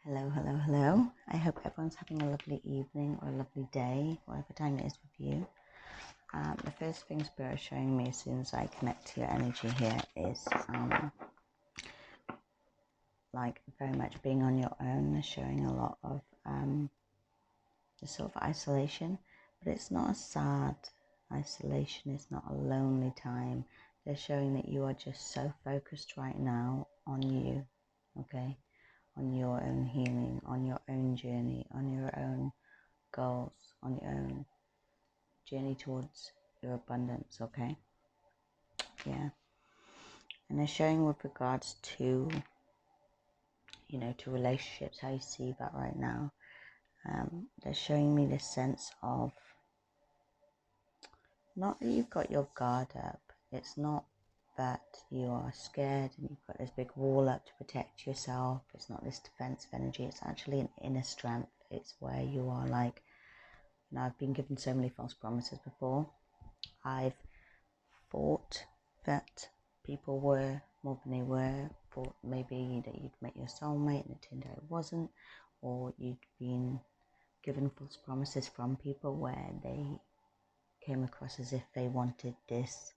Hello, hello, hello. I hope everyone's having a lovely evening or a lovely day, whatever time it is with you. The first thing Spirit is showing me as soon as I connect to your energy here is like very much being on your own, showing a lot of the sort of isolation, but it's not a sad isolation, it's not a lonely time. They're showing that you are just so focused right now on you, okay? On your own healing, on your own journey, on your own goals, on your own journey towards your abundance, okay? Yeah. And they're showing with regards to, to relationships, how you see that right now. They're showing me this sense of, not that you've got your guard up, it's not that you are scared and you've got this big wall up to protect yourself. It's not this defensive energy, it's actually an inner strength. It's where you are like, I've been given so many false promises before. I've thought that people were more than they were, thought maybe that you'd met your soulmate and it turned out it wasn't, or you'd been given false promises from people where they came across as if they wanted this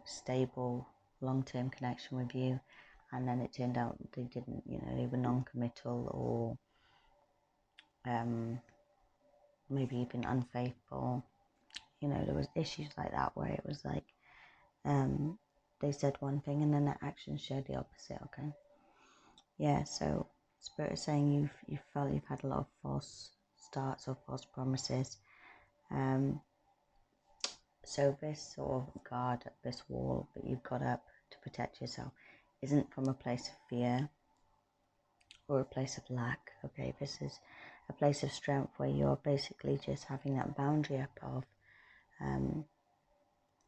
stable long-term connection with you, and then it turned out they didn't. They were non-committal, or maybe even unfaithful. There was issues like that where it was like they said one thing and then their actions showed the opposite. Okay, yeah. So Spirit is saying you felt you've had a lot of false starts or false promises. So this sort of guard, this wall that you've got up to protect yourself, isn't from a place of fear or a place of lack. Okay, this is a place of strength where you're basically just having that boundary up of,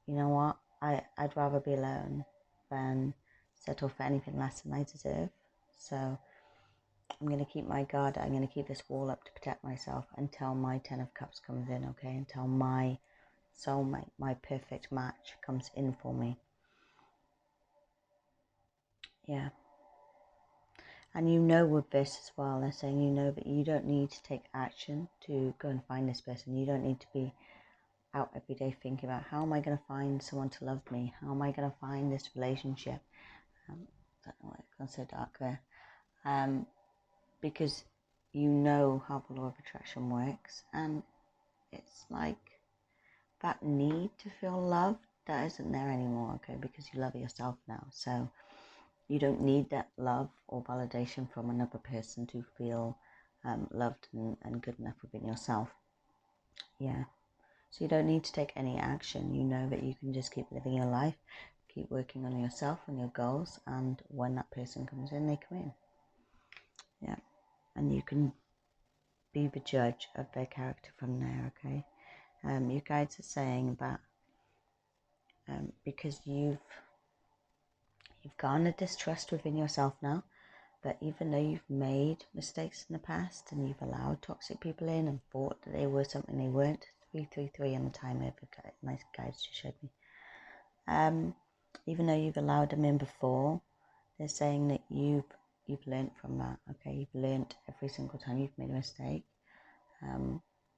you know what, I'd rather be alone than settle for anything less than I deserve. So I'm going to keep my guard, I'm going to keep this wall up to protect myself until my 10 of Cups comes in, okay? Until my soulmate, my perfect match comes in for me. Yeah. And with this as well, they're saying that you don't need to take action to go and find this person. You don't need to be out every day thinking about how am I going to find someone to love me? How am I going to find this relationship? I don't know why it's gone so dark there. Because you know how the law of attraction works, and it's like that need to feel loved that isn't there anymore, okay? Because you love yourself now, so you don't need that love or validation from another person to feel loved and good enough within yourself. Yeah. So you don't need to take any action. You know that you can just keep living your life, keep working on yourself, on your goals, and when that person comes in, they come in. Yeah. And you can be the judge of their character from there, okay? Your guides are saying that because you've garnered this trust within yourself now, that even though you've made mistakes in the past and you've allowed toxic people in and thought that they were something they weren't, 333 on the timer, nice guides just showed me. Even though you've allowed them in before, they're saying that you've learned from that. Okay, you've learned every single time you've made a mistake.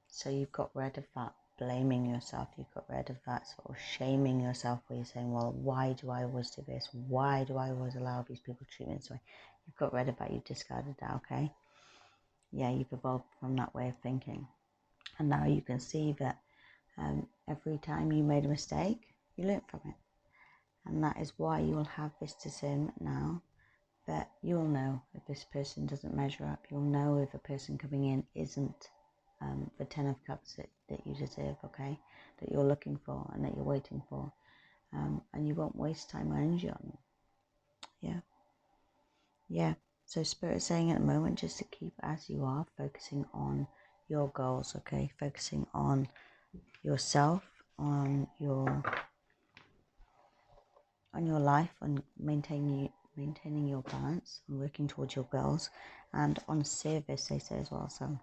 So you've got rid of that blaming yourself. You've got rid of that sort of shaming yourself, where you're saying, well, why do I always do this? Why do I always allow these people to treat me this way? You've got rid of that. You've discarded that. Okay. Yeah, you've evolved from that way of thinking, and now you can see that every time you made a mistake, you learned from it. And that is why you'll have this discernment now, that you'll know if this person doesn't measure up. You'll know if a person coming in isn't the 10 of Cups that you deserve, okay? That you're looking for and that you're waiting for. And you won't waste time or energy on them. Yeah. Yeah. So Spirit is saying at the moment just to keep as you are, focusing on your goals, okay? Focusing on yourself, on your life, on maintaining your balance, and working towards your goals, and on service, they say as well. So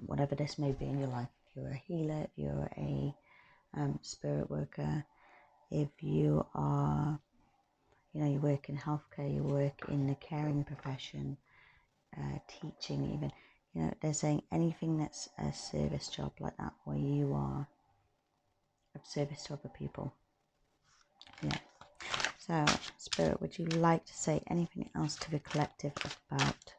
whatever this may be in your life, if you're a healer, if you're a spirit worker, if you are, you work in healthcare, you work in the caring profession, teaching even. You know, they're saying anything that's a service job like that, where you are of service to other people. Yeah. So, Spirit, would you like to say anything else to the collective about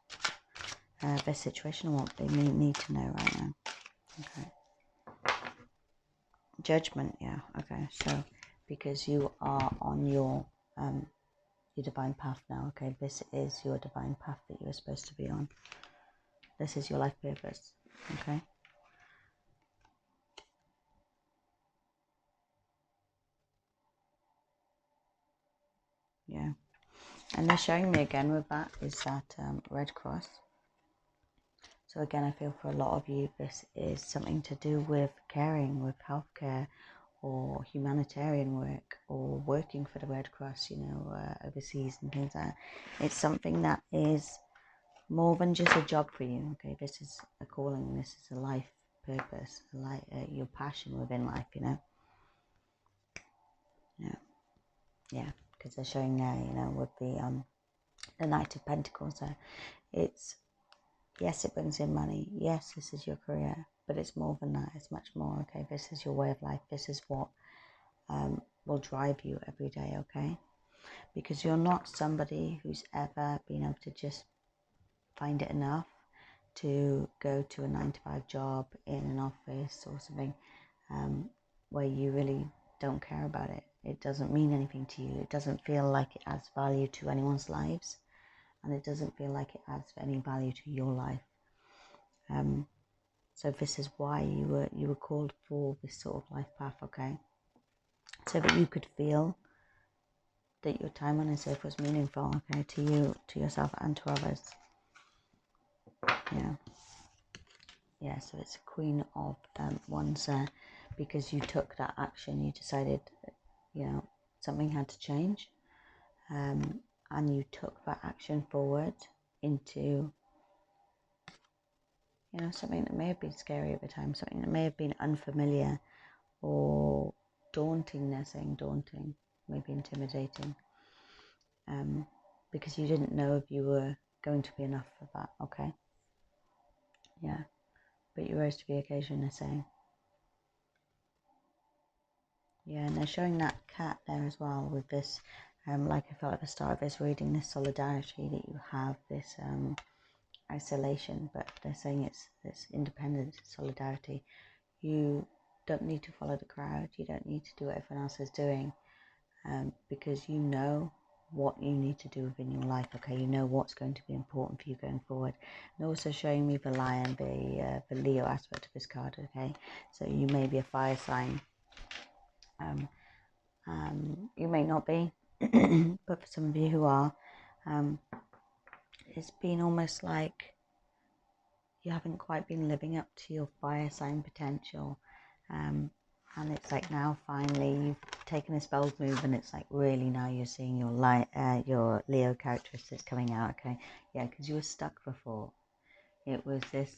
their situation and what they may need to know right now? Okay. Judgment, yeah. Okay. So, because you are on your divine path now, okay? This is your divine path that you are supposed to be on. This is your life purpose, okay? Yeah. And they're showing me again with that is that Red Cross. So again, I feel for a lot of you, this is something to do with caring, with healthcare, or humanitarian work, or working for the Red Cross, you know, overseas and things like that. It's something that is more than just a job for you, okay? This is a calling, this is a life purpose, your passion within life, you know? Yeah, because they're showing there, you know, with the Knight of Pentacles there. It's, yes, it brings in money. Yes, this is your career, but it's more than that. It's much more, okay? This is your way of life. This is what will drive you every day, okay? Because you're not somebody who's ever been able to just find it enough to go to a 9-to-5 job in an office or something where you really don't care about it. It doesn't mean anything to you. It doesn't feel like it adds value to anyone's lives, and it doesn't feel like it adds any value to your life. So this is why you were called for this sort of life path, okay? So that you could feel that your time on this earth was meaningful, okay, to you, to yourself, and to others. Yeah. So it's a Queen of Wands there, because you took that action. You decided, you know, something had to change, and you took that action forward into, you know, something that may have been scary at the time, something that may have been unfamiliar or daunting. They're saying daunting, maybe intimidating, because you didn't know if you were going to be enough for that, okay? Yeah, but you rose to the occasion, they're saying. Yeah, and they're showing that cat there as well with this, like I felt at the start of this reading, this solidarity that you have, this isolation, but they're saying it's independent solidarity. You don't need to follow the crowd. You don't need to do what everyone else is doing, because you know what you need to do within your life, okay? You know what's going to be important for you going forward. And also showing me the lion, the Leo aspect of this card, okay? So you may be a fire sign. You may not be, but for some of you who are, it's been almost like you haven't quite been living up to your fire sign potential, and it's like now finally you've taken this bold move, and it's like really now you're seeing your Leo characteristics coming out, okay? Yeah, because you were stuck before. It was this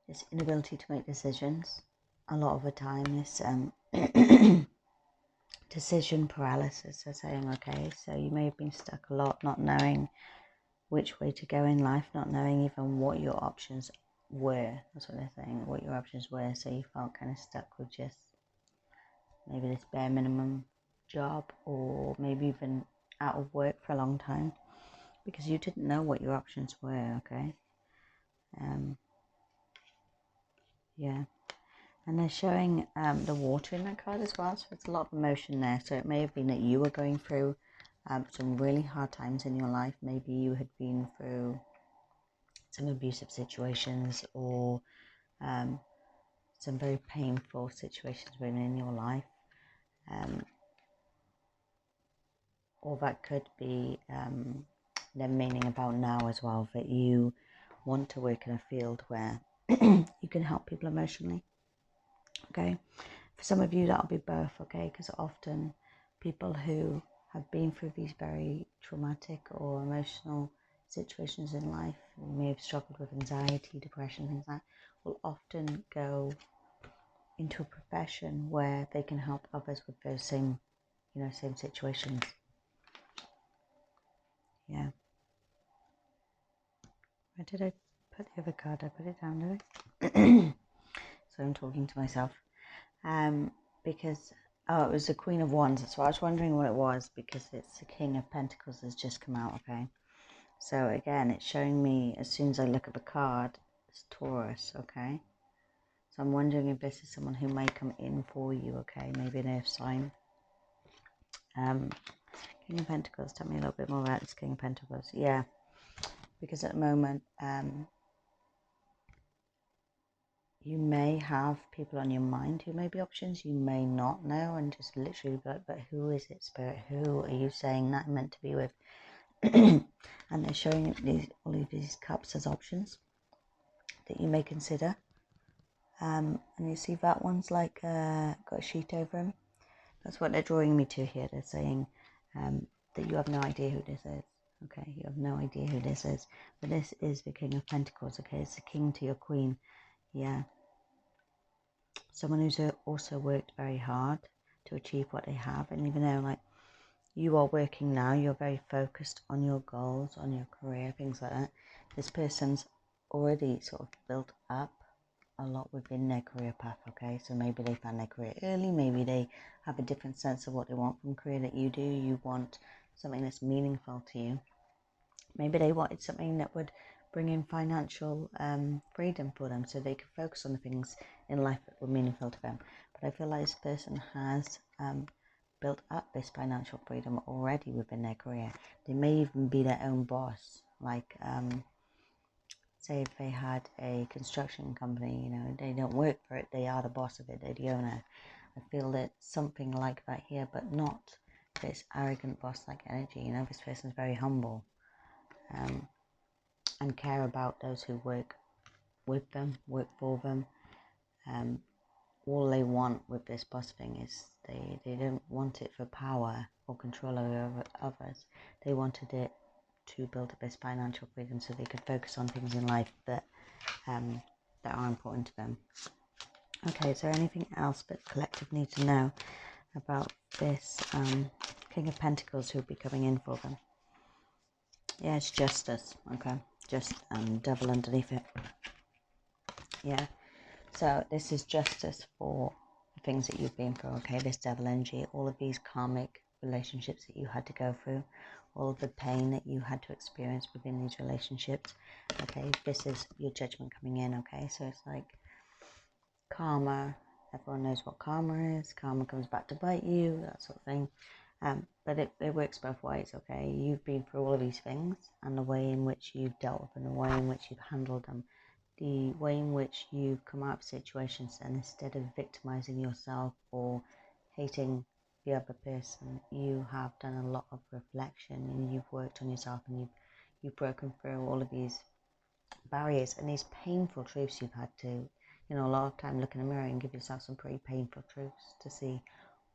this inability to make decisions a lot of the time, this decision paralysis, they're saying, okay? So you may have been stuck a lot, not knowing which way to go in life, not knowing even what your options were. That's what they're saying, what your options were. So you felt kind of stuck with just maybe this bare minimum job, or maybe even out of work for a long time, because you didn't know what your options were, okay? Yeah. And they're showing the water in that card as well, so it's a lot of emotion there. So it may have been that you were going through some really hard times in your life. Maybe you had been through some abusive situations, or some very painful situations within your life. Or that could be them meaning about now as well, that you want to work in a field where you can help people emotionally. Okay, for some of you that'll be both, okay, because often people who have been through these very traumatic or emotional situations in life, who may have struggled with anxiety, depression, things like that, will often go into a profession where they can help others with those same situations. Yeah, Where did I put the other card? I put it down, did I? So I'm talking to myself. Because, it was the Queen of Wands. That's why I was wondering what it was, because it's the King of Pentacles has just come out, okay? So again, it's showing me, as soon as I look at the card, it's Taurus, okay? So I'm wondering if this is someone who may come in for you, okay? Maybe an earth sign. King of Pentacles, tell me a little bit more about this King of Pentacles. Yeah, because at the moment, you may have people on your mind who may be options. You may not know, and just literally be like, but who is it, Spirit? Who are you saying that I'm meant to be with? And they're showing all of these cups as options that you may consider. And you see that one's like got a sheet over him. That's what they're drawing me to here. They're saying that you have no idea who this is. Okay, you have no idea who this is. But this is the King of Pentacles, okay? It's the king to your queen. Yeah. Someone who's also worked very hard to achieve what they have. And even though, like, you are working now, you're very focused on your goals, on your career, things like that. This person's already sort of built up a lot within their career path, okay? So maybe they found their career early, maybe they have a different sense of what they want from career that you do. You want something that's meaningful to you. Maybe they wanted something that would bring in financial freedom for them, so they could focus on the things in life that were meaningful to them. But I feel like this person has built up this financial freedom already within their career. They may even be their own boss, like say if they had a construction company, you know, they don't work for it, they are the boss of it, they're the owner. I feel that something like that here, but not this arrogant boss-like energy. You know, this person's very humble and care about those who work with them, work for them. All they want with this boss thing is they don't want it for power or control over others. They wanted it to build up this financial freedom so they could focus on things in life that are important to them. Okay, is there anything else that the collective need to know about this King of Pentacles who will be coming in for them? Yeah, it's justice. Okay, just devil underneath it. Yeah, so this is justice for the things that you've been through. Okay, this devil energy, all of these karmic relationships that you had to go through, all of the pain that you had to experience within these relationships. Okay, this is your judgment coming in. Okay, so it's like karma. Everyone knows what karma is. Karma comes back to bite you, that sort of thing. But it works both ways, okay? You've been through all of these things, and the way in which you've dealt with them, the way in which you've handled them, the way in which you've come out of situations, and instead of victimizing yourself or hating the other person, you have done a lot of reflection, and you've worked on yourself, and you've broken through all of these barriers and these painful truths you've had to, you know, a lot of time look in the mirror and give yourself some pretty painful truths to see,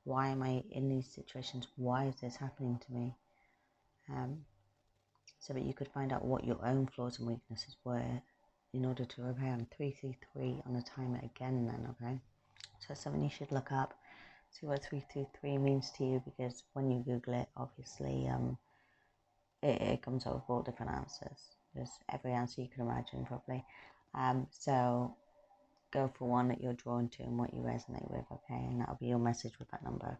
why am I in these situations? Why is this happening to me? So that you could find out what your own flaws and weaknesses were in order to repair them. 333 on the timer again then, okay? So it's something you should look up, see what 333 means to you, because when you Google it, obviously it comes up with all different answers. There's every answer you can imagine probably. So go for one that you're drawn to and what you resonate with, okay? And that'll be your message with that number.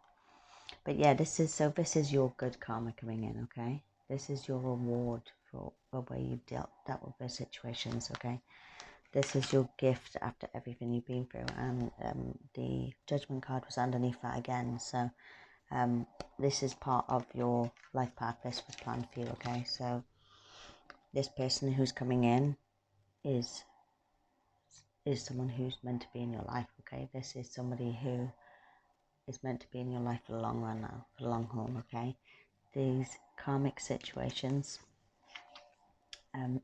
But yeah, this is your good karma coming in, okay? This is your reward for the way you dealt with those situations, okay? This is your gift after everything you've been through. And the judgment card was underneath that again. So this is part of your life path. This was planned for you, okay? So this person who's coming in is someone who's meant to be in your life, okay? This is somebody who is meant to be in your life for the long run now, for the long haul, okay? These karmic situations,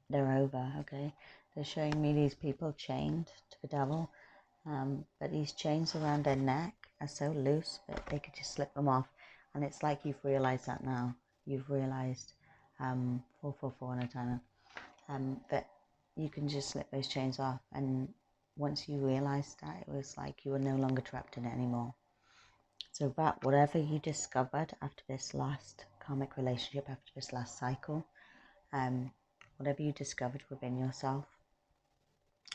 they're over, okay? They're showing me these people chained to the devil, but these chains around their neck are so loose that they could just slip them off. And it's like you've realised that now. You've realised, 444 on a timer, that you can just slip those chains off. And once you realised that, it was like you were no longer trapped in it anymore. So that whatever you discovered after this last karmic relationship, after this last cycle, whatever you discovered within yourself,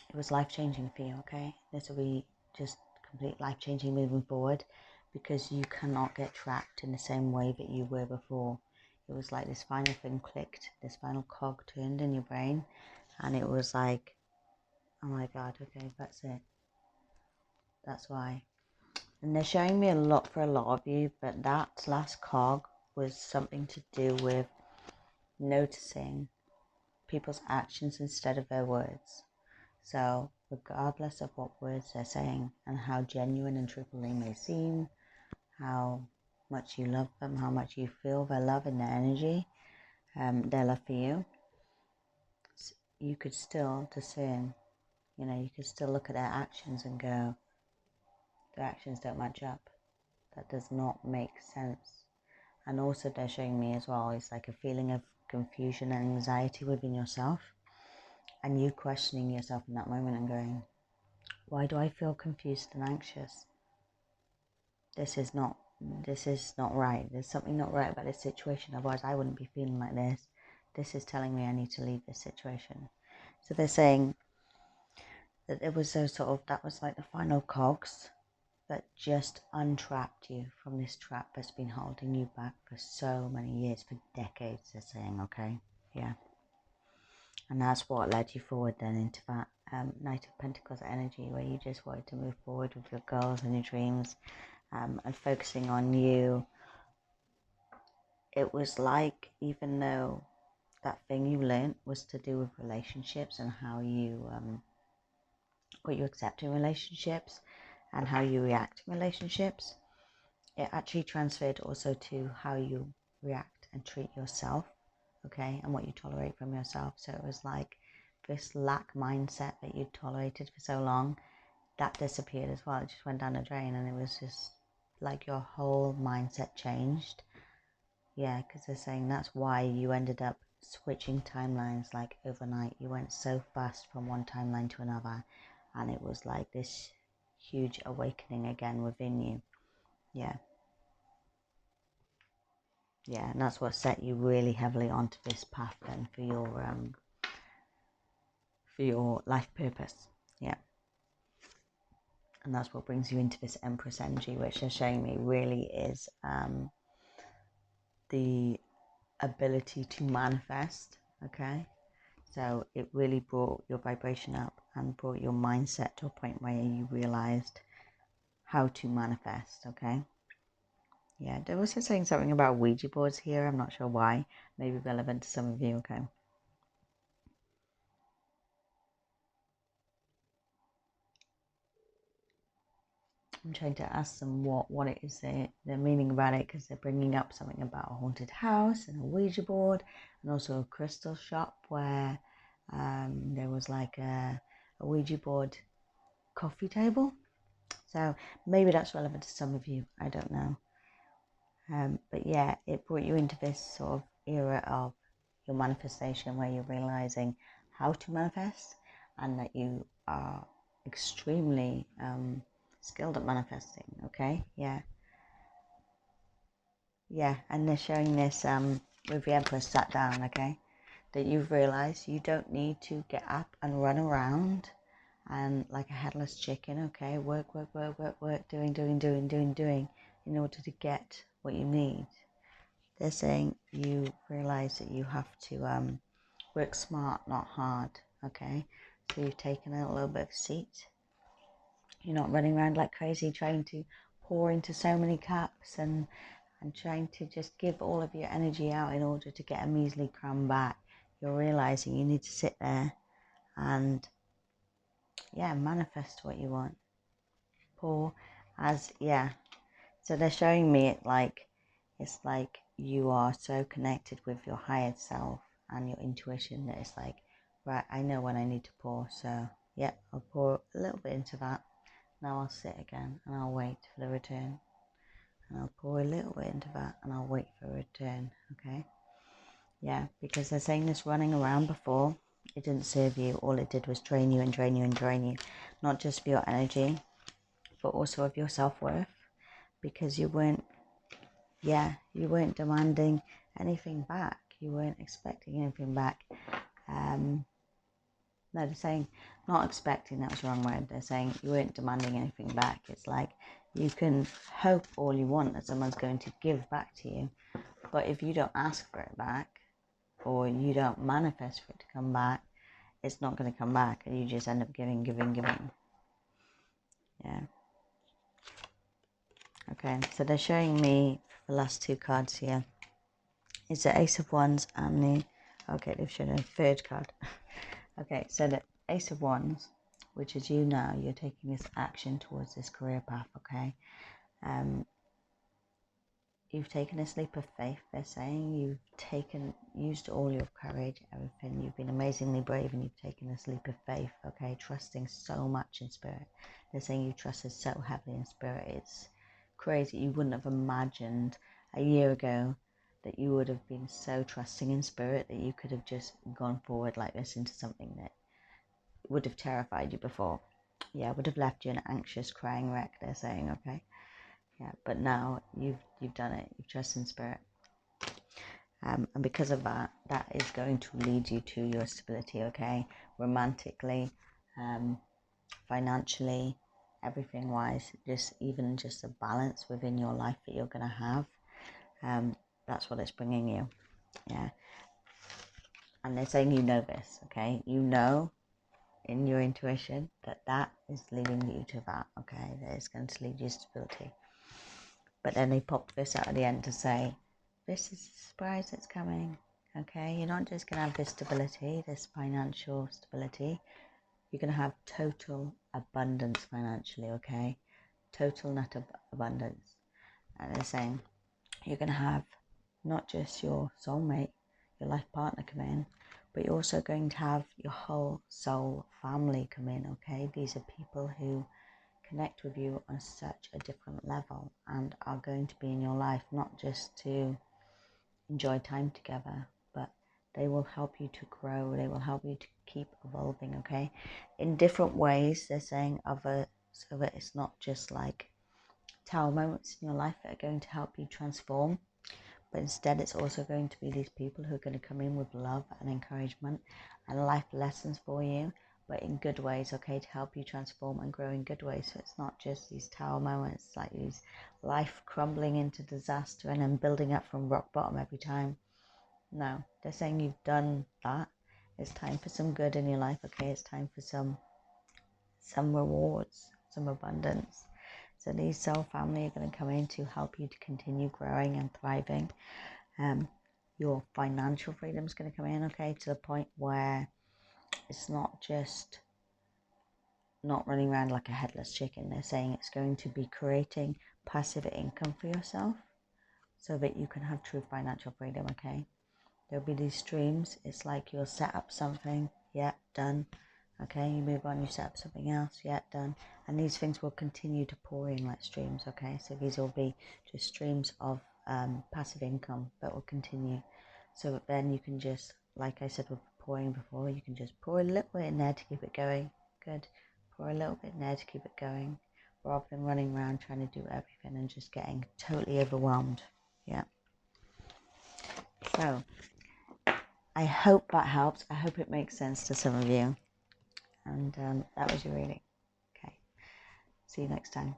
it was life-changing for you, okay? This will be just complete life-changing moving forward, because you cannot get trapped in the same way that you were before. It was like this final thing clicked, this final cog turned in your brain, and it was like, oh my God, okay, that's it. That's why. And they're showing me a lot for a lot of you, but that last cog was something to do with noticing people's actions instead of their words. So regardless of what words they're saying and how genuine and truthful they may seem, how much you love them, how much you feel their love and their energy, their love for you, you could still discern, you could still look at their actions and go, their actions don't match up. That does not make sense. And also they're showing me as well, it's like a feeling of confusion and anxiety within yourself, and you questioning yourself in that moment and going, why do I feel confused and anxious? This is not right. There's something not right about this situation, otherwise I wouldn't be feeling like this. This is telling me I need to leave this situation. So they're saying that it was that was like the final cogs that just untrapped you from this trap that's been holding you back for so many years, for decades, they're saying, okay? Yeah. And that's what led you forward then into that Knight of Pentacles energy, where you just wanted to move forward with your goals and your dreams, and focusing on you. It was like, even though that thing you learned was to do with relationships and how you, what you accept in relationships and how you react in relationships, it actually transferred also to how you react and treat yourself, okay, and what you tolerate from yourself. So it was like this lack mindset that you tolerated for so long, that disappeared as well. It just went down the drain, and it was just like your whole mindset changed. Yeah, because they're saying that's why you ended up switching timelines like overnight. You went so fast from one timeline to another, and it was like this huge awakening again within you. Yeah. Yeah, and that's what set you really heavily onto this path then for your life purpose. Yeah. And that's what brings you into this Empress energy, which they're showing me really is the ability to manifest, okay? So it really brought your vibration up and brought your mindset to a point where you realized how to manifest, okay? Yeah, they're also saying something about Ouija boards here. I'm not sure why. Maybe relevant to some of you, okay? I'm trying to ask them what it is they're meaning about it, because they're bringing up something about a haunted house and a Ouija board, and also a crystal shop where there was like a Ouija board coffee table. So maybe that's relevant to some of you. I don't know. But yeah, it brought you into this sort of era of your manifestation where you're realizing how to manifest, and that you are extremely skilled at manifesting, okay? Yeah, and they're showing this with the Empress sat down, okay? That you've realized you don't need to get up and run around and like a headless chicken, okay? Work, doing, in order to get what you need. They're saying you realize that you have to work smart, not hard, okay? So you've taken a little bit of a seat. You're not running around like crazy trying to pour into so many cups and trying to just give all of your energy out in order to get a measly crumb back. You're realizing you need to sit there and, yeah, manifest what you want. Pour as, yeah. So they're showing me it's like you are so connected with your higher self and your intuition that it's like, right, I know when I need to pour. So, yeah, I'll pour a little bit into that. Now I'll sit again and I'll wait for the return. And I'll pour a little bit into that and I'll wait for a return, okay? Yeah, because they're saying this running around before, it didn't serve you. All it did was drain you and drain you and drain you. Not just for your energy, but also of your self-worth. Because you weren't demanding anything back. You weren't expecting anything back. No, they're saying not expecting, that was the wrong word. They're saying you weren't demanding anything back. It's like you can hope all you want that someone's going to give back to you. But if you don't ask for it back, or you don't manifest for it to come back, it's not going to come back. And you just end up giving. Yeah. Okay, so they're showing me the last two cards here. It's the Ace of Wands and the... Okay, they've shown a third card. Okay, so the Ace of Wands, which is you now, you're taking this action towards this career path, okay? You've taken this leap of faith, they're saying. Used all your courage, everything. You've been amazingly brave and you've taken this leap of faith, okay? Trusting so much in spirit. They're saying you trusted so heavily in spirit. It's crazy. You wouldn't have imagined a year ago that you would have been so trusting in spirit that you could have just gone forward like this into something that would have terrified you before. Yeah, would have left you an anxious, crying wreck, they're saying, okay? Yeah, but now you've done it. You've trusted in spirit. And because of that, that is going to lead you to your stability, okay? Romantically, financially, everything-wise, just a balance within your life that you're going to have. That's what it's bringing you, yeah. And they're saying you know this, okay? You know in your intuition that is leading you to that, okay? That is going to lead you to stability. But then they popped this out at the end to say, this is a surprise that's coming, okay? You're not just going to have this stability, this financial stability. You're going to have total abundance financially, okay? Total net abundance. And they're saying you're going to have not just your soulmate, your life partner come in, but you're also going to have your whole soul family come in, okay? These are people who connect with you on such a different level and are going to be in your life not just to enjoy time together, but they will help you to grow. They will help you to keep evolving, okay? In different ways, they're saying, so that it's not just like tower moments in your life that are going to help you transform, but instead it's also going to be these people who are going to come in with love and encouragement and life lessons for you, but in good ways, okay, to help you transform and grow in good ways. So it's not just these tower moments, like these life crumbling into disaster and then building up from rock bottom every time. No, they're saying you've done that. It's time for some good in your life, okay? It's time for some rewards, some abundance. So these soul family are going to come in to help you to continue growing and thriving. Your financial freedom is going to come in, okay, to the point where it's not just not running around like a headless chicken. They're saying it's going to be creating passive income for yourself so that you can have true financial freedom, okay? There'll be these streams. It's like you'll set up something, yeah, done. Okay, you move on, you set up something else, yeah, done. And these things will continue to pour in like streams, okay? So these will be just streams of passive income that will continue. So that then you can just, like I said with pouring before, you can just pour a little bit in there to keep it going. Good. Pour a little bit in there to keep it going, rather than running around trying to do everything and just getting totally overwhelmed. Yeah. So I hope that helps. I hope it makes sense to some of you. And that was your reading. Okay. See you next time.